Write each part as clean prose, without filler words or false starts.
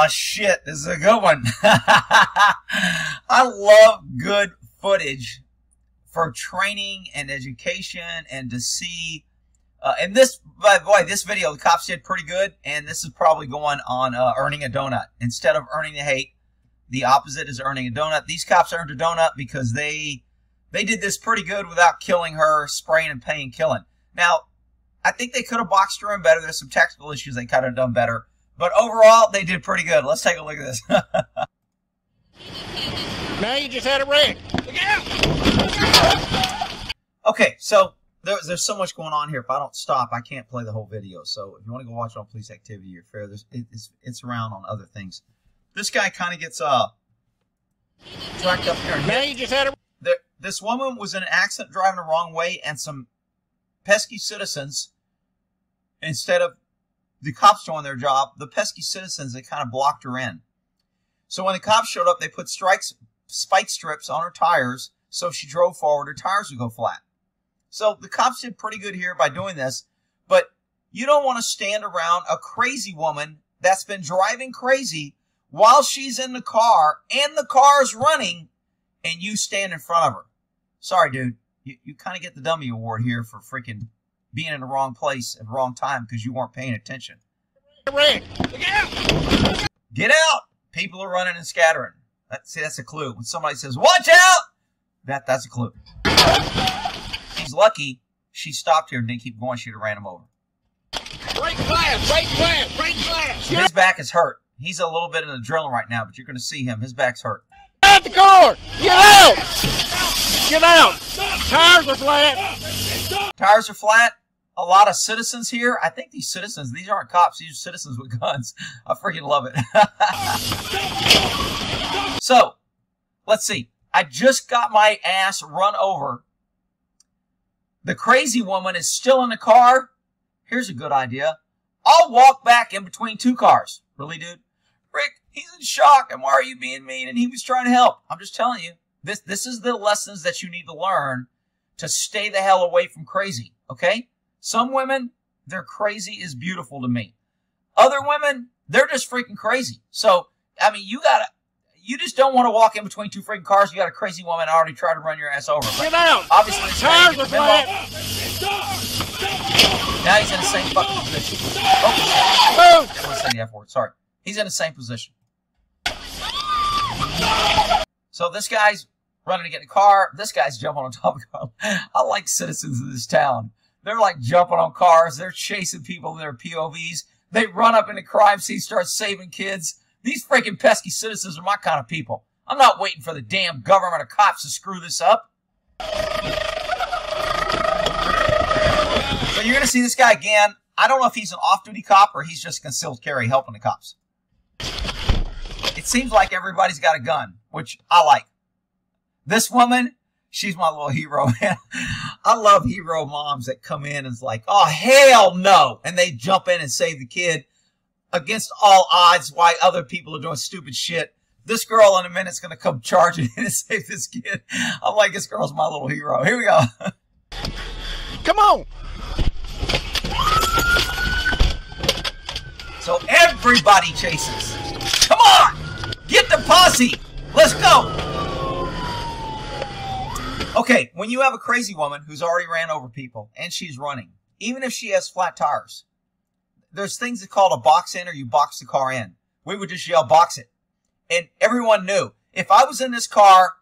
Oh, shit. This is a good one. I love good footage for training and education and to see. And this, by the way, this video, the cops did pretty good. And this is probably going on earning a donut. Instead of earning the hate, the opposite is earning a donut. These cops earned a donut because they did this pretty good without killing her, spraying and paying, killing. Now, I think they could have boxed her in better. There's some technical issues they could have done better. But overall, they did pretty good. Let's take a look at this. Now you just had a wreck. Look out! Okay, so there's so much going on here. If I don't stop, I can't play the whole video. So if you want to go watch it on police activity, you're fair. It's around on other things. This guy kind of gets tracked up here. Now you just had a... This woman was in an accident driving the wrong way, and some pesky citizens, instead of the cops doing their job, the pesky citizens, they kind of blocked her in. So when the cops showed up, they put spike strips on her tires, so if she drove forward, her tires would go flat. So the cops did pretty good here by doing this, but you don't want to stand around a crazy woman that's been driving crazy while she's in the car and the car's running and you stand in front of her. Sorry, dude. You kind of get the dummy award here for freaking being in the wrong place at the wrong time because you weren't paying attention. Get out! People are running and scattering. See, that's a clue. When somebody says, watch out! That's a clue. She's lucky she stopped here and didn't keep going. She'd have ran him over. Break glass! Break glass! Break glass! His back is hurt. He's a little bit in adrenaline right now, but you're going to see him. His back's hurt. Out the car! Get out! Get out! Tires are flat! Tires are flat. A lot of citizens here. I think these citizens, these aren't cops. These are citizens with guns. I freaking love it. So, let's see. I just got my ass run over. The crazy woman is still in the car. Here's a good idea. I'll walk back in between two cars. Really, dude? Rick, he's in shock. And why are you being mean? And he was trying to help. I'm just telling you. This is the lessons that you need to learn to stay the hell away from crazy. Okay? Some women, their crazy is beautiful to me. Other women, they're just freaking crazy. So, I mean, you just don't want to walk in between two freaking cars. You got a crazy woman already tried to run your ass over. Get out! Obviously, tires are flat! Now he's in the same fucking position. Oh, I want to say the F word. Sorry. He's in the same position. So this guy's running to get in the car. This guy's jumping on top of the car. I like citizens of this town. They're like jumping on cars. They're chasing people in their POVs. They run up in the crime scene, start saving kids. These freaking pesky citizens are my kind of people. I'm not waiting for the damn government or cops to screw this up. So you're going to see this guy again. I don't know if he's an off-duty cop or he's just concealed carry helping the cops. It seems like everybody's got a gun, which I like. This woman, she's my little hero, man. I love hero moms that come in and is like, oh, hell no. And they jump in and save the kid against all odds while other people are doing stupid shit. This girl in a minute's going to come charging in and save this kid. I'm like, this girl's my little hero. Here we go. Come on. So everybody chases. Come on. Get the posse. Let's go. Okay, when you have a crazy woman who's already ran over people and she's running, even if she has flat tires, there's things that called a box in or you box the car in. We would just yell, box it. And everyone knew. If I was in this car,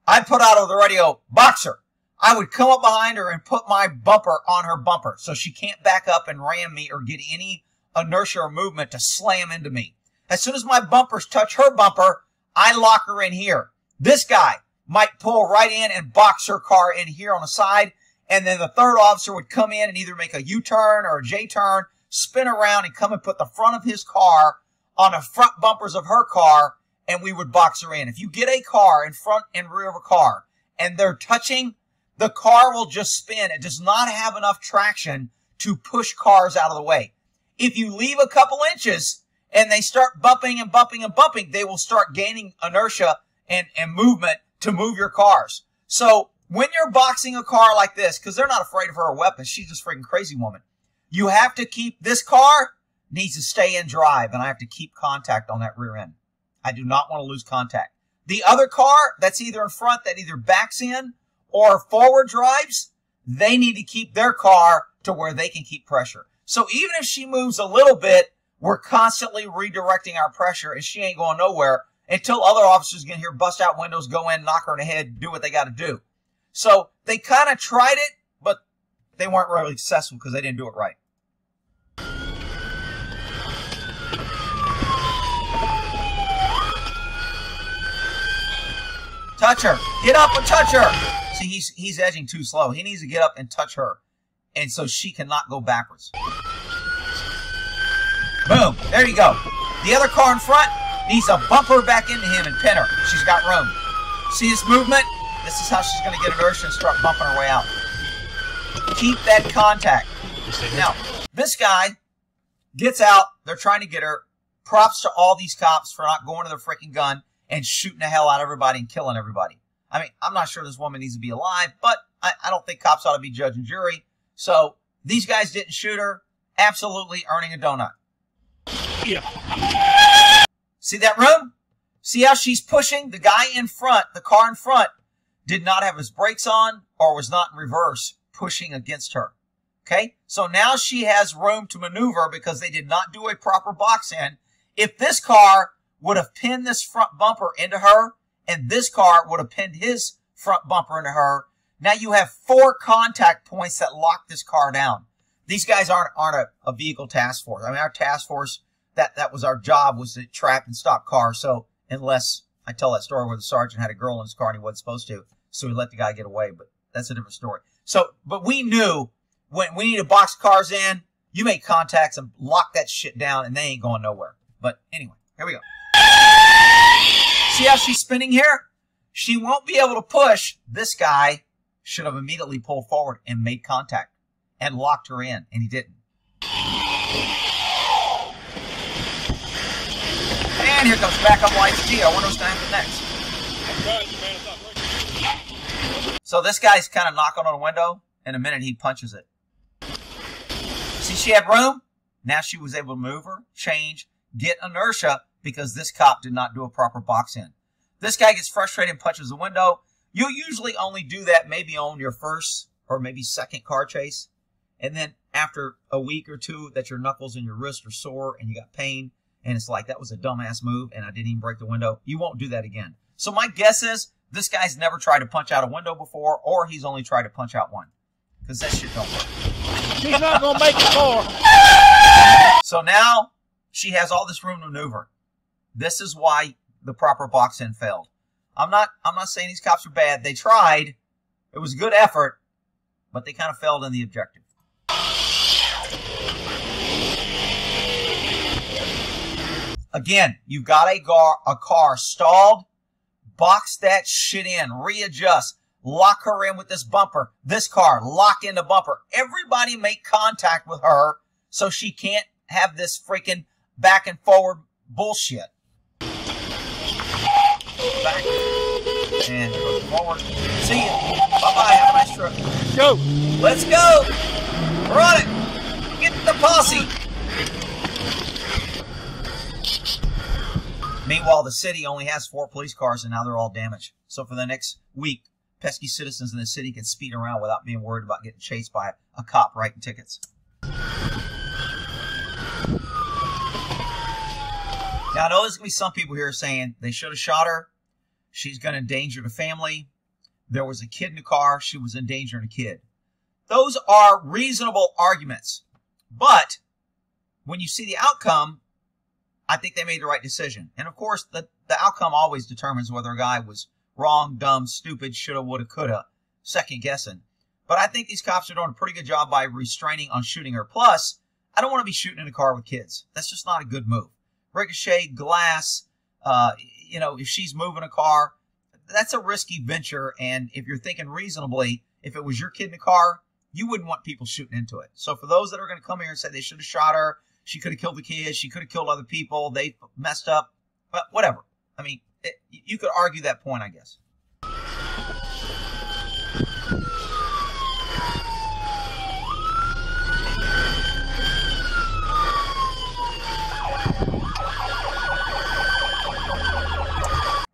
I'd put out over the radio, box her. I would come up behind her and put my bumper on her bumper so she can't back up and ram me or get any inertia or movement to slam into me. As soon as my bumpers touch her bumper, I lock her in here. This guy might pull right in and box her car in here on the side, and then the third officer would come in and either make a U-turn or a J-turn, spin around and come and put the front of his car on the front bumpers of her car, and we would box her in. If you get a car in front and rear of a car and they're touching, the car will just spin. It does not have enough traction to push cars out of the way. If you leave a couple inches and they start bumping and bumping and bumping, they will start gaining inertia and movement to move your cars. So when you're boxing a car like this, because they're not afraid of her weapons, she's just a freaking crazy woman, you have to keep this car needs to stay in drive, and I have to keep contact on that rear end. I do not want to lose contact. The other car that's either in front that either backs in or forward drives, they need to keep their car to where they can keep pressure. So even if she moves a little bit, we're constantly redirecting our pressure, and she ain't going nowhere until other officers get here, bust out windows, go in, knock her in the head, do what they got to do. So they kind of tried it, but they weren't really successful because they didn't do it right. Touch her. Get up and touch her. See, he's edging too slow. He needs to get up and touch her, and so she cannot go backwards. Boom. There you go. The other car in front needs to bump her back into him and pin her. She's got room. See this movement? This is how she's going to get inertia and start bumping her way out. Keep that contact. Now, this guy gets out. They're trying to get her. Props to all these cops for not going to their freaking gun and shooting the hell out of everybody and killing everybody. I mean, I'm not sure this woman needs to be alive, but I don't think cops ought to be judge and jury. So these guys didn't shoot her. Absolutely earning a donut. Yeah. See that room? See how she's pushing? The guy in front, the car in front, did not have his brakes on or was not in reverse, pushing against her. Okay? So now she has room to maneuver because they did not do a proper box in. If this car would have pinned this front bumper into her, and this car would have pinned his front bumper into her, now you have 4 contact points that lock this car down. These guys aren't a vehicle task force. I mean, our task force, that was our job, was to trap and stop cars. So unless I tell that story where the sergeant had a girl in his car and he wasn't supposed to, so he let the guy get away, but that's a different story. So, but we knew when we need to box cars in, you make contacts and lock that shit down, and they ain't going nowhere. But anyway, here we go. See how she's spinning here? She won't be able to push. This guy should have immediately pulled forward and made contact and locked her in, and he didn't. And here comes backup lights G. I wonder what's going to happen next. So this guy's kind of knocking on a window. In a minute, he punches it. See, she had room. Now she was able to move her, change, get inertia, because this cop did not do a proper box in. This guy gets frustrated and punches the window. You'll usually only do that maybe on your first or maybe second car chase. And then after a week or two that your knuckles and your wrist are sore and you got pain, and it's like, that was a dumbass move and I didn't even break the window, you won't do that again. So my guess is this guy's never tried to punch out a window before, or he's only tried to punch out one. Because that shit don't work. She's not going to make it more. So now she has all this room to maneuver. This is why the proper box in failed. I'm not saying these cops are bad. They tried. It was a good effort, but they kind of failed in the objective. Again, you've got a car stalled. Box that shit in. Readjust. Lock her in with this bumper. This car, lock in the bumper. Everybody make contact with her so she can't have this freaking back and forward bullshit. Back. And go forward. See you. Bye-bye. Have a nice trip. Go. Let's go. We're on it. Get the posse. Meanwhile, the city only has 4 police cars, and now they're all damaged. So for the next week, pesky citizens in the city can speed around without being worried about getting chased by a cop writing tickets. Now, I know there's going to be some people here saying they should have shot her. She's going to endanger the family. There was a kid in the car. She was endangering a kid. Those are reasonable arguments. But when you see the outcome, I think they made the right decision. And, of course, the outcome always determines whether a guy was wrong, dumb, stupid, shoulda, woulda, coulda, second guessing. But I think these cops are doing a pretty good job by restraining on shooting her. Plus, I don't want to be shooting in a car with kids. That's just not a good move. Ricochet, glass, you know, if she's moving a car, that's a risky venture. And if you're thinking reasonably, if it was your kid in the car, you wouldn't want people shooting into it. So for those that are going to come here and say they should have shot her, she could have killed the kid, she could have killed other people, they messed up, but whatever. I mean, you could argue that point, I guess.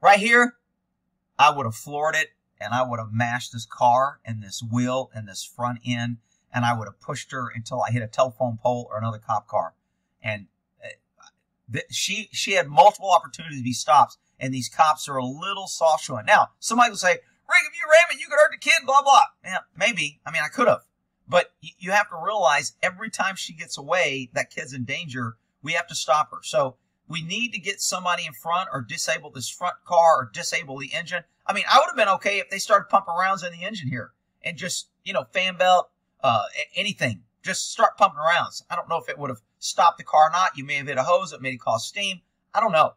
Right here, I would have floored it, and I would have mashed this car and this wheel and this front end, and I would have pushed her until I hit a telephone pole or another cop car. And she had multiple opportunities to be stopped, and these cops are a little soft showing. Now, somebody will say, Rick, if you ram it, you could hurt the kid, blah, blah. Yeah, maybe. I mean, I could have. But you have to realize every time she gets away, that kid's in danger, we have to stop her. So we need to get somebody in front or disable this front car or disable the engine. I mean, I would have been okay if they started pumping rounds in the engine here and just, you know, fan belt, anything. Just start pumping rounds. I don't know if it would have stopped the car or not. You may have hit a hose. It may have caused steam. I don't know.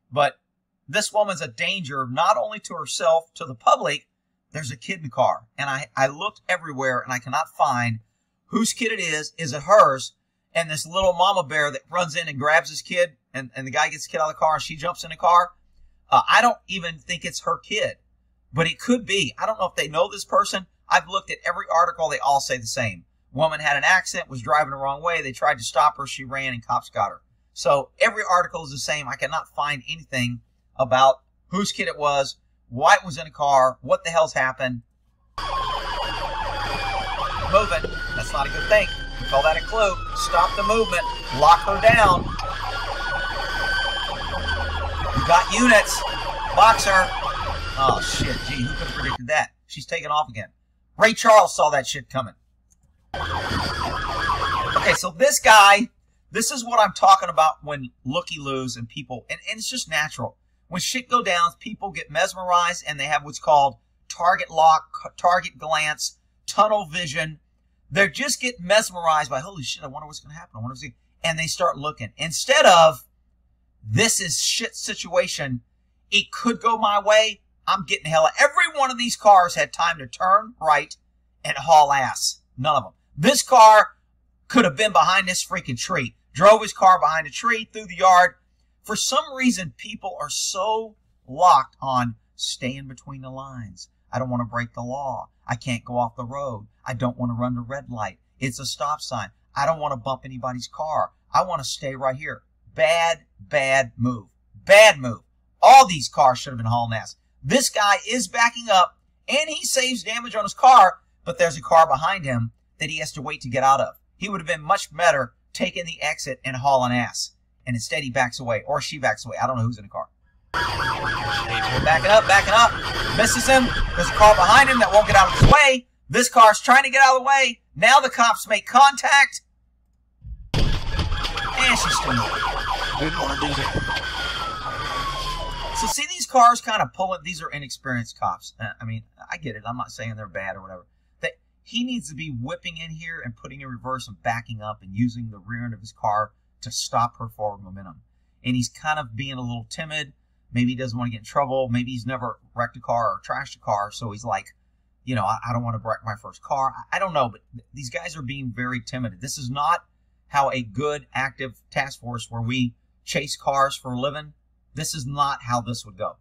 But this woman's a danger not only to herself, to the public. There's a kid in the car. And I looked everywhere, and I cannot find whose kid it is. Is it hers? And this little mama bear that runs in and grabs his kid, and the guy gets the kid out of the car, and she jumps in the car. I don't even think it's her kid, but it could be. I don't know if they know this person. I've looked at every article. They all say the same. Woman had an accident, was driving the wrong way. They tried to stop her. She ran, and cops got her. So every article is the same. I cannot find anything about whose kid it was, why it was in a car, what the hell's happened. Moving. That's not a good thing. We call that a clue. Stop the movement. Lock her down. You got units. Box her. Oh, shit. Gee, who could have predicted that? She's taking off again. Ray Charles saw that shit coming. Okay, so this guy, this is what I'm talking about when looky-loos and people, and it's just natural. When shit go down, people get mesmerized, and they have what's called target lock, target glance, tunnel vision. They just get mesmerized by, holy shit, I wonder what's going to happen. I wonder what's going to, and they start looking. Instead of, this is shit situation, it could go my way, I'm getting the hell out. Every one of these cars had time to turn right and haul ass. None of them. This car could have been behind this freaking tree. Drove his car behind a tree, through the yard. For some reason, people are so locked on staying between the lines. I don't want to break the law. I can't go off the road. I don't want to run the red light. It's a stop sign. I don't want to bump anybody's car. I want to stay right here. Bad, bad move. Bad move. All these cars should have been hauling ass. This guy is backing up, and he saves damage on his car, but there's a car behind him that he has to wait to get out of. He would have been much better taking the exit and hauling ass. And instead he backs away, or she backs away. I don't know who's in the car. Backing up, misses him. There's a car behind him that won't get out of his way. This car's trying to get out of the way. Now the cops make contact. And she's still moving. Didn't want to do that. So see these cars kind of pulling, these are inexperienced cops. I mean, I get it. I'm not saying they're bad or whatever. He needs to be whipping in here and putting in reverse and backing up and using the rear end of his car to stop her forward momentum. And he's kind of being a little timid. Maybe he doesn't want to get in trouble. Maybe he's never wrecked a car or trashed a car. So he's like, you know, I don't want to wreck my first car. I don't know, but these guys are being very timid. This is not how a good active task force where we chase cars for a living. This is not how this would go.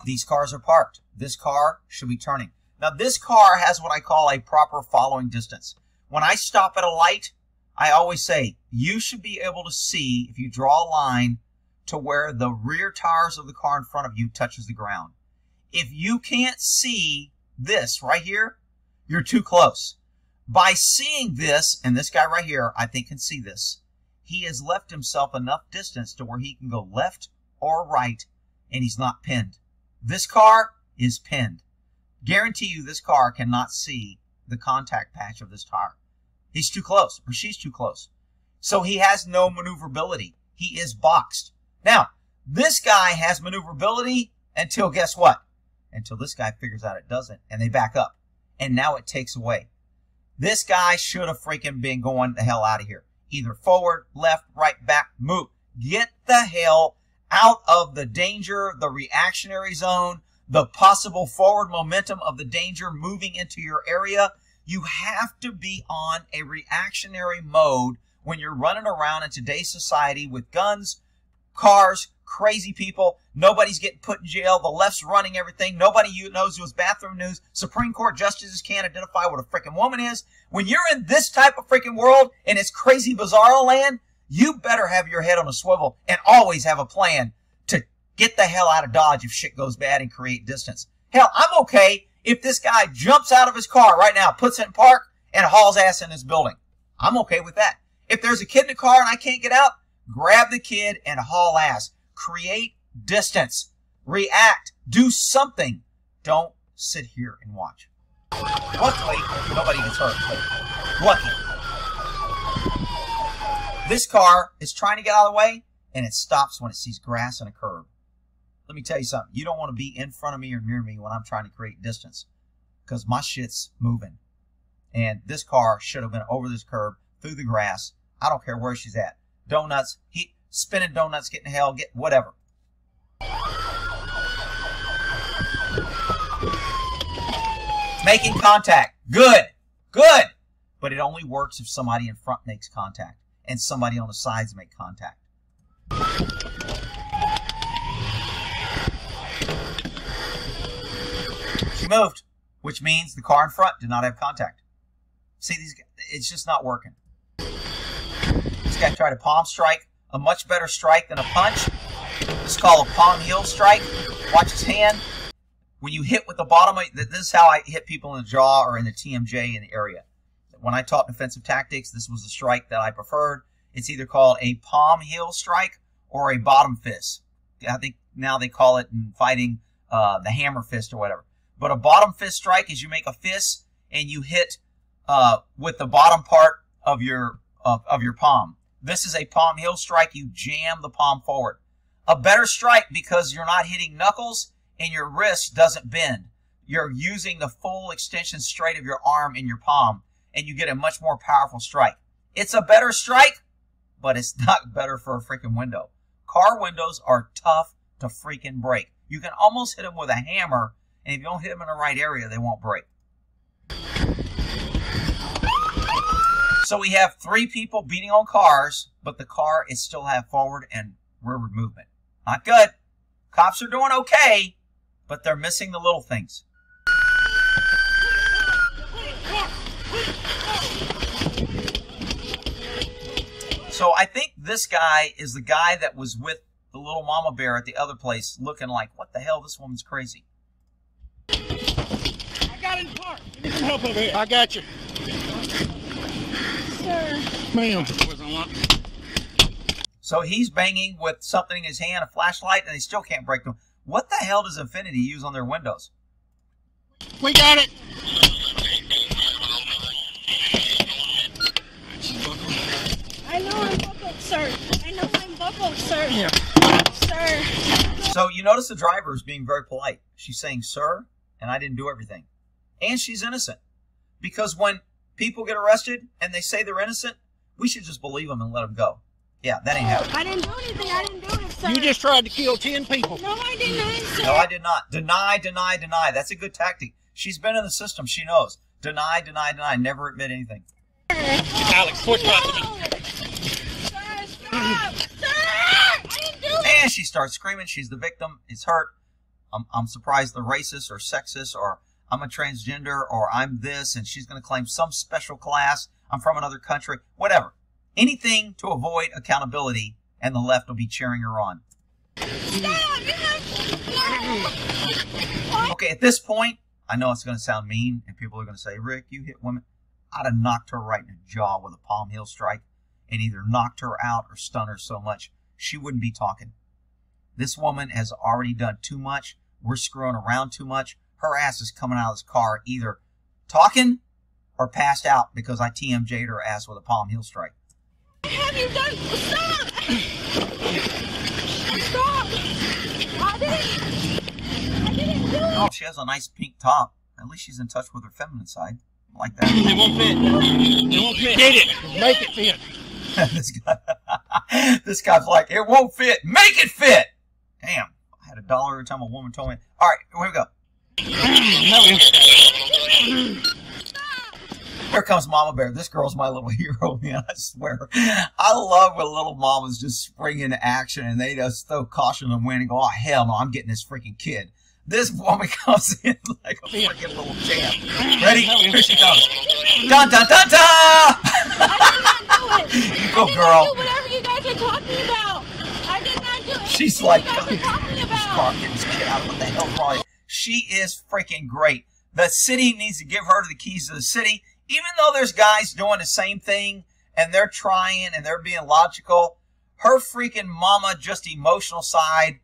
These cars are parked. This car should be turning. Now, this car has what I call a proper following distance. When I stop at a light, I always say, you should be able to see, if you draw a line, to where the rear tires of the car in front of you touches the ground. If you can't see this right here, you're too close. By seeing this, and this guy right here, I think can see this, he has left himself enough distance to where he can go left or right, and he's not pinned. This car is pinned. Guarantee you this car cannot see the contact patch of this tire. He's too close, or she's too close. So he has no maneuverability. He is boxed. Now, this guy has maneuverability until, guess what? Until this guy figures out it doesn't, and they back up. And now it takes away. This guy should have freaking been going the hell out of here. Either forward, left, right, back, move. Get the hell out of the danger, the reactionary zone, the possible forward momentum of the danger moving into your area. You have to be on a reactionary mode when you're running around in today's society with guns, cars, crazy people. Nobody's getting put in jail. The left's running everything. Nobody knows who's bathroom news. Supreme Court justices can't identify what a freaking woman is. When you're in this type of freaking world and it's crazy bizarro land, you better have your head on a swivel and always have a plan to get the hell out of Dodge if shit goes bad and create distance. Hell, I'm okay if this guy jumps out of his car right now, puts it in park, and hauls ass in his building. I'm okay with that. If there's a kid in the car and I can't get out, grab the kid and haul ass. Create distance. React. Do something. Don't sit here and watch. Luckily, nobody gets hurt. Lucky. This car is trying to get out of the way, and it stops when it sees grass and a curb. Let me tell you something. You don't want to be in front of me or near me when I'm trying to create distance, because my shit's moving. And this car should have been over this curb, through the grass. I don't care where she's at. Donuts, spinning donuts, getting hell, get whatever. Making contact. Good. Good. But it only works if somebody in front makes contact and somebody on the sides make contact. She moved, which means the car in front did not have contact. See, it's just not working. This guy tried a palm strike, a much better strike than a punch. This is called a palm heel strike. Watch his hand. When you hit with the bottom, this is how I hit people in the jaw or in the TMJ in the area. When I taught defensive tactics, this was the strike that I preferred. It's either called a palm heel strike or a bottom fist. I think now they call it in fighting the hammer fist or whatever. But a bottom fist strike is you make a fist and you hit with the bottom part of your palm. This is a palm heel strike. You jam the palm forward. A better strike because you're not hitting knuckles and your wrist doesn't bend. You're using the full extension straight of your arm in your palm, and you get a much more powerful strike. It's a better strike, but it's not better for a freaking window. Car windows are tough to freaking break. You can almost hit them with a hammer, and if you don't hit them in the right area, they won't break. So we have 3 people beating on cars, but the car is still have forward and rearward movement. Not good. Cops are doing okay, but they're missing the little things. So I think this guy is the guy that was with the little mama bear at the other place looking like, what the hell, this woman's crazy. I got in the car. You need some help over here. I got you. Sir. Ma'am. So he's banging with something in his hand, a flashlight, and they still can't break them. What the hell does Infinity use on their windows? We got it. I know I'm buckled, sir. I know I'm buckled, sir. Yeah. Sir. So you notice the driver is being very polite. She's saying, sir, and I didn't do everything. And she's innocent. Because when people get arrested and they say they're innocent, we should just believe them and let them go. Yeah, that ain't happening. I didn't do anything. I didn't do it, sir. You just tried to kill 10 people. No, I didn't, sir. No, I did not. Deny, deny, deny. That's a good tactic. She's been in the system. She knows. Deny, deny, deny. Never admit anything. Alex, push back. Sir, stop. Sir, I didn't do it. And she starts screaming. She's the victim. It's hurt. I'm surprised they're racist or sexist or I'm a transgender or I'm this, and she's going to claim some special class. I'm from another country. Whatever. Anything to avoid accountability, and the left will be cheering her on. Okay, at this point, I know it's going to sound mean, and people are going to say, Rick, you hit women. I'd have knocked her right in the jaw with a palm heel strike and either knocked her out or stunned her so much she wouldn't be talking. This woman has already done too much. We're screwing around too much. Her ass is coming out of this car either talking or passed out because I TMJ'd her ass with a palm heel strike. What have you done? Stop! Stop! I didn't do it. Oh, she has a nice pink top. At least she's in touch with her feminine side. I like that. It won't fit. It won't fit. Get it. Make it fit. This guy's like, it won't fit. Make it fit. Damn. I had $1 every time a woman told me. All right, here we go. Here comes Mama Bear. This girl's my little hero, man. I swear. I love when little mamas just spring into action and they just throw caution to the wind and go, oh, hell no, I'm getting this freaking kid. This woman comes in like a freaking little champ. Ready? Here she comes. Dun, dun, dun, dun! I did not do it. You go, girl. I did not do whatever you guys are talking about. I did not do it. She's like, what you guys are talking this about. car, get this kid out. What the hell's wrong? She is freaking great. The city needs to give her the keys to the city. Even though there's guys doing the same thing and they're trying and they're being logical, her freaking mama, just emotional side,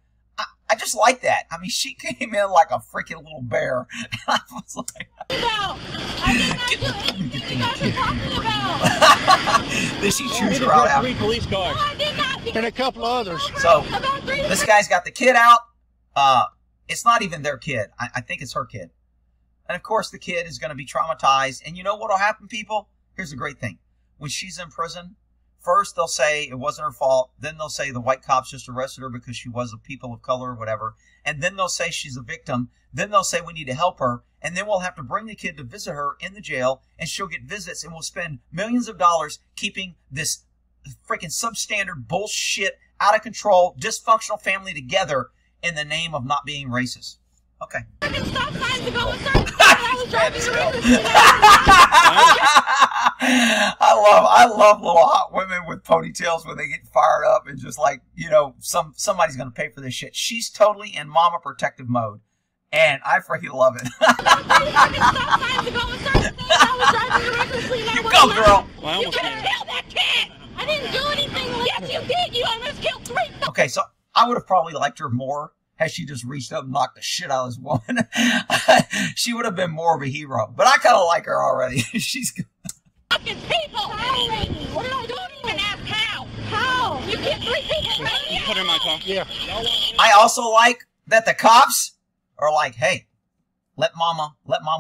I just like that. I mean, she came in like a freaking little bear. I was like, I did not do it. What you guys are talking about. Did she choose her out after? 3 police cars. No, I did not. And a couple others. So, About 3 this guy's got the kid out. It's not even their kid. I think it's her kid. And of course, the kid is going to be traumatized. And you know what will happen, people? Here's the great thing. When she's in prison, first they'll say it wasn't her fault. Then they'll say the white cops just arrested her because she was a people of color or whatever. And then they'll say she's a victim. Then they'll say we need to help her. And then we'll have to bring the kid to visit her in the jail. And she'll get visits. And we'll spend millions of dollars keeping this freaking substandard bullshit, out of control, dysfunctional family together in the name of not being racist. Okay. stop signs to go in certain I was driving I love little hot women with ponytails when they get fired up and just like, you know, somebody's going to pay for this shit. She's totally in mama protective mode. And I freaking love it. You go, girl. You could have killed that kid. I didn't do anything. Yes, you did. You almost killed 3. Okay, so I would have probably liked her more had she just reached up and knocked the shit out of this woman. She would have been more of a hero. But I kind of like her already. She's good. Fucking people. What did I do? And ask how? How? You killed 3 people. You put her in my car. Yeah. I also like that the cops are like, hey, let Mama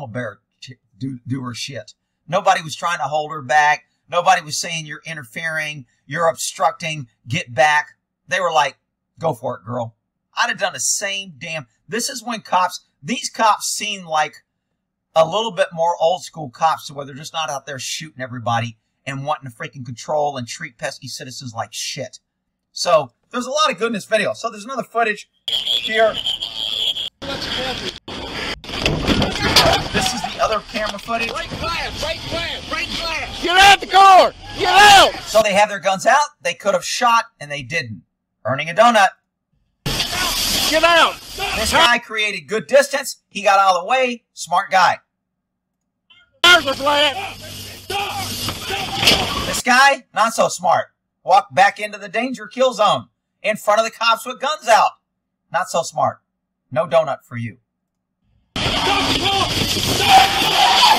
Bear do her shit. Nobody was trying to hold her back. Nobody was saying you're interfering, you're obstructing, get back. They were like, go for it, girl. I'd have done the same damn. This is when these cops seem like a little bit more old school cops to where they're just not out there shooting everybody and wanting to freaking control and treat pesky citizens like shit. So there's a lot of good in this video. So there's another footage here. This is the other camera footage. Break glass, break glass, break glass. Get out the car! Get out! So they have their guns out. They could have shot, and they didn't. Earning a donut. Get out! This guy created good distance. He got out of the way. Smart guy. Tires are flat. This guy, not so smart. Walked back into the danger kill zone in front of the cops with guns out. Not so smart. No donut for you.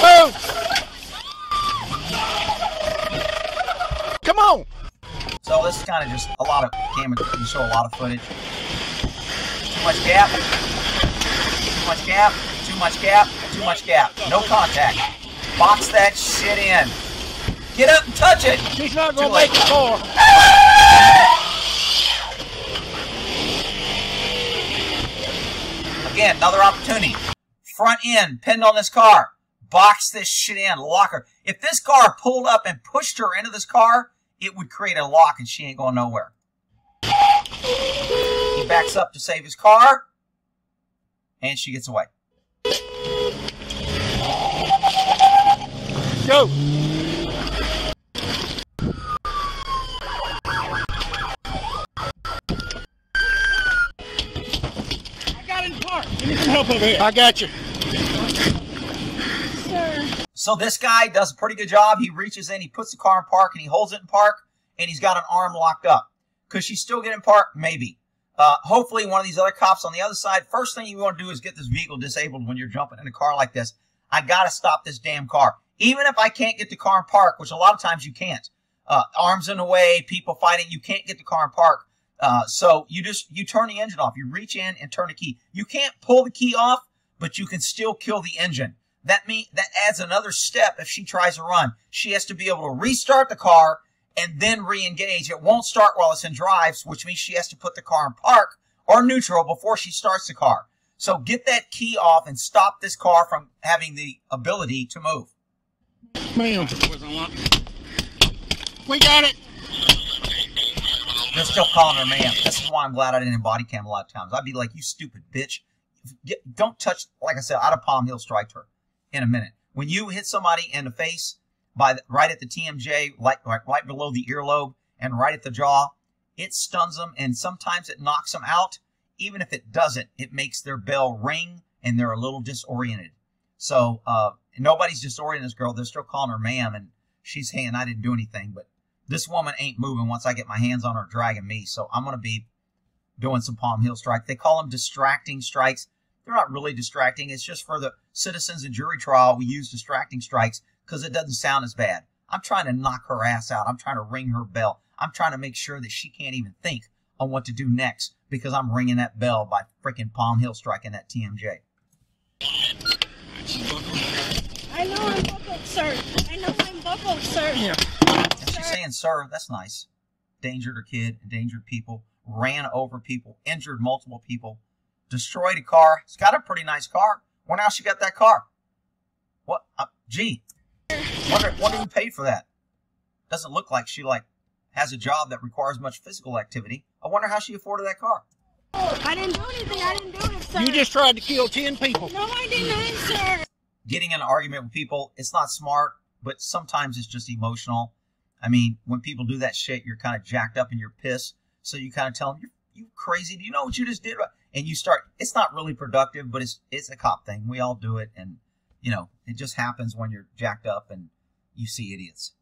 Move! Come on! So this is kind of just a lot of camera to show a lot of footage. Too much gap. Too much gap. Too much gap. Too much gap. No contact. Box that shit in. Get up and touch it. She's not gonna make the car. Again, another opportunity. Front end, pinned on this car. Box this shit in, lock her. If this car pulled up and pushed her into this car, it would create a lock and she ain't going nowhere. He backs up to save his car, and she gets away. Go! I got in park. Give me some help over here. I got you. So this guy does a pretty good job. He reaches in, he puts the car in park, and he holds it in park, and he's got an arm locked up. Could she still get in park? Maybe. Hopefully one of these other cops on the other side, first thing you want to do is get this vehicle disabled when you're jumping in a car like this. I got to stop this damn car. Even if I can't get the car in park, which a lot of times you can't. Arms in the way, people fighting, you can't get the car in park. So you turn the engine off. You reach in and turn the key. You can't pull the key off, but you can still kill the engine. That adds another step if she tries to run. She has to be able to restart the car and then re-engage. It won't start while it's in drives, which means she has to put the car in park or neutral before she starts the car. So get that key off and stop this car from having the ability to move. Ma'am. We got it. They're still calling her ma'am. This is why I'm glad I didn't body cam a lot of times. I'd be like, you stupid bitch. Don't touch, like I said, I'd have palm heel striked her in a minute. When you hit somebody in the face right at the TMJ, right below the earlobe and right at the jaw, it stuns them and sometimes it knocks them out. Even if it doesn't, it makes their bell ring and they're a little disoriented. So nobody's disorienting this girl. They're still calling her ma'am, and she's saying I didn't do anything. But this woman ain't moving once I get my hands on her dragging me. So I'm going to be doing some palm heel strike. They call them distracting strikes. They're not really distracting. It's just for the citizens and jury trial, we use distracting strikes because it doesn't sound as bad. I'm trying to knock her ass out. I'm trying to ring her bell. I'm trying to make sure that she can't even think on what to do next because I'm ringing that bell by freaking palm heel striking that TMJ. I know I'm buckled, sir. I know I'm buckled, sir. Yeah. She's saying, sir, that's nice. Endangered her kid, endangered people, ran over people, injured multiple people, destroyed a car. It's got a pretty nice car. Wonder how she got that car. What? Gee. Wonder who paid for that. Doesn't look like she has a job that requires much physical activity. I wonder how she afforded that car. I didn't do anything. I didn't do it, sir. You just tried to kill 10 people. No, I didn't, sir. Getting in an argument with people, it's not smart, but sometimes it's just emotional. I mean, when people do that shit, you're kind of jacked up and you're pissed. So you kind of tell them, you crazy. Do you know what you just did? And you start, it's not really productive, but it's a cop thing. We all do it. And, you know, it just happens when you're jacked up and you see idiots.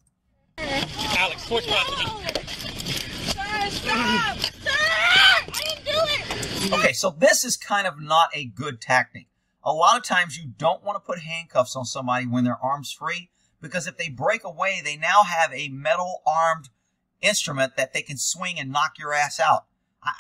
Alex, push back. Sir, stop. Sir, I didn't do it. Okay, so this is kind of not a good tactic. A lot of times you don't want to put handcuffs on somebody when their arm's free, because if they break away, they now have a metal armed instrument that they can swing and knock your ass out.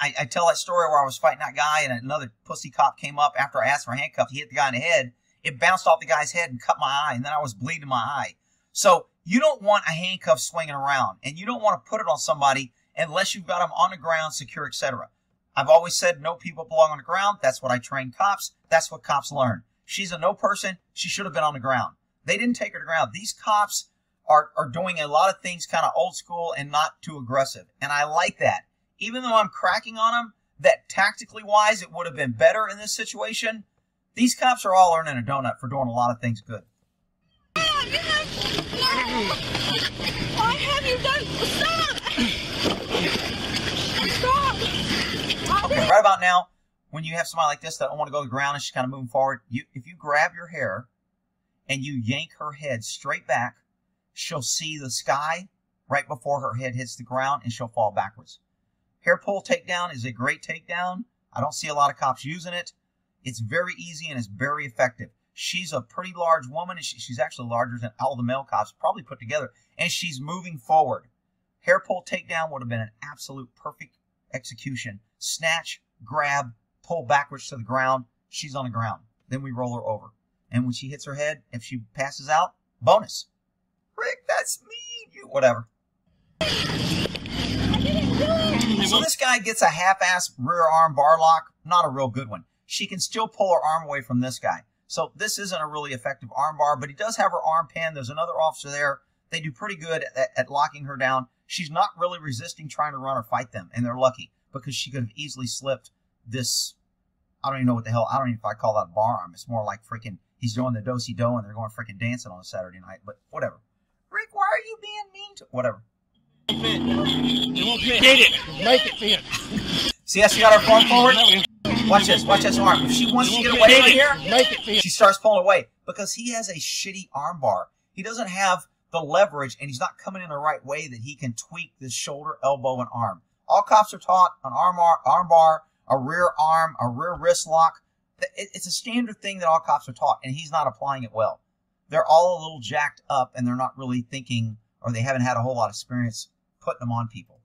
I tell that story where I was fighting that guy and another pussy cop came up after I asked for handcuffs. He hit the guy in the head. It bounced off the guy's head and cut my eye, and then I was bleeding my eye. So you don't want a handcuff swinging around, and you don't want to put it on somebody unless you've got them on the ground, secure, etc. I've always said no people belong on the ground. That's what I train cops. That's what cops learn. She's a no person. She should have been on the ground. They didn't take her to the ground. These cops are doing a lot of things kind of old school and not too aggressive. And I like that. Even though I'm cracking on them, that tactically wise, it would have been better in this situation. These cops are all earning a donut for doing a lot of things good. Why have you done? Stop! Okay, right about now, when you have somebody like this that don't want to go to the ground and she's kind of moving forward, if you grab your hair and you yank her head straight back, she'll see the sky right before her head hits the ground and she'll fall backwards. Hair pull takedown is a great takedown. I don't see a lot of cops using it. It's very easy and it's very effective. She's a pretty large woman, and she's actually larger than all the male cops probably put together, and she's moving forward. Hair pull takedown would have been an absolute perfect execution. Snatch, grab, pull backwards to the ground. She's on the ground. Then we roll her over. And when she hits her head, if she passes out, bonus. Rick, that's mean. You, whatever. So this guy gets a half-ass rear arm bar lock. Not a real good one. She can still pull her arm away from this guy. So this isn't a really effective arm bar, but he does have her arm pinned. There's another officer there. They do pretty good at locking her down. She's not really resisting trying to run or fight them, and they're lucky because she could have easily slipped this. I don't even know what the hell. I don't even know if I call that a bar arm. It's more like freaking he's doing the do-si-do and they're going freaking dancing on a Saturday night. But whatever. Rick, why are you being mean to whatever? It won't fit. Get it. Make it fit. See how she got her phone forward? Watch this. Watch this arm. If she wants to get away right here, Make it fit. she starts pulling away because he has a shitty arm bar. He doesn't have the leverage, and he's not coming in the right way that he can tweak this shoulder, elbow, and arm. All cops are taught an arm bar, a rear arm, a rear wrist lock. It's a standard thing that all cops are taught, and he's not applying it well. They're all a little jacked up, and they're not really thinking, or they haven't had a whole lot of experience putting them on people.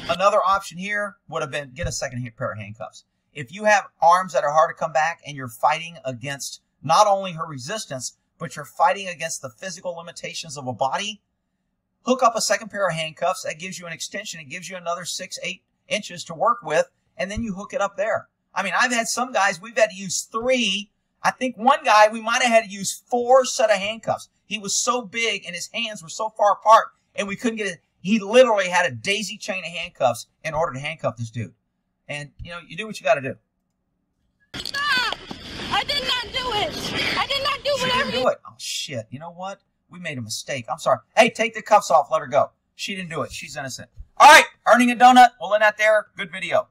Another option here would have been get a second pair of handcuffs. If you have arms that are hard to come back and you're fighting against not only her resistance, but you're fighting against the physical limitations of a body, hook up a second pair of handcuffs. That gives you an extension. It gives you another 6-8 inches to work with, and then you hook it up there. I mean, I've had some guys, we've had to use 3. I think one guy, we might have had to use 4 sets of handcuffs. He was so big and his hands were so far apart and we couldn't get it. He literally had a daisy chain of handcuffs in order to handcuff this dude. And, you know, you do what you got to do. Stop! I did not do it. I did not do She whatever didn't do it. Oh, shit. You know what? We made a mistake. I'm sorry. Hey, take the cuffs off. Let her go. She didn't do it. She's innocent. All right. Earning a donut. We'll end that there. Good video.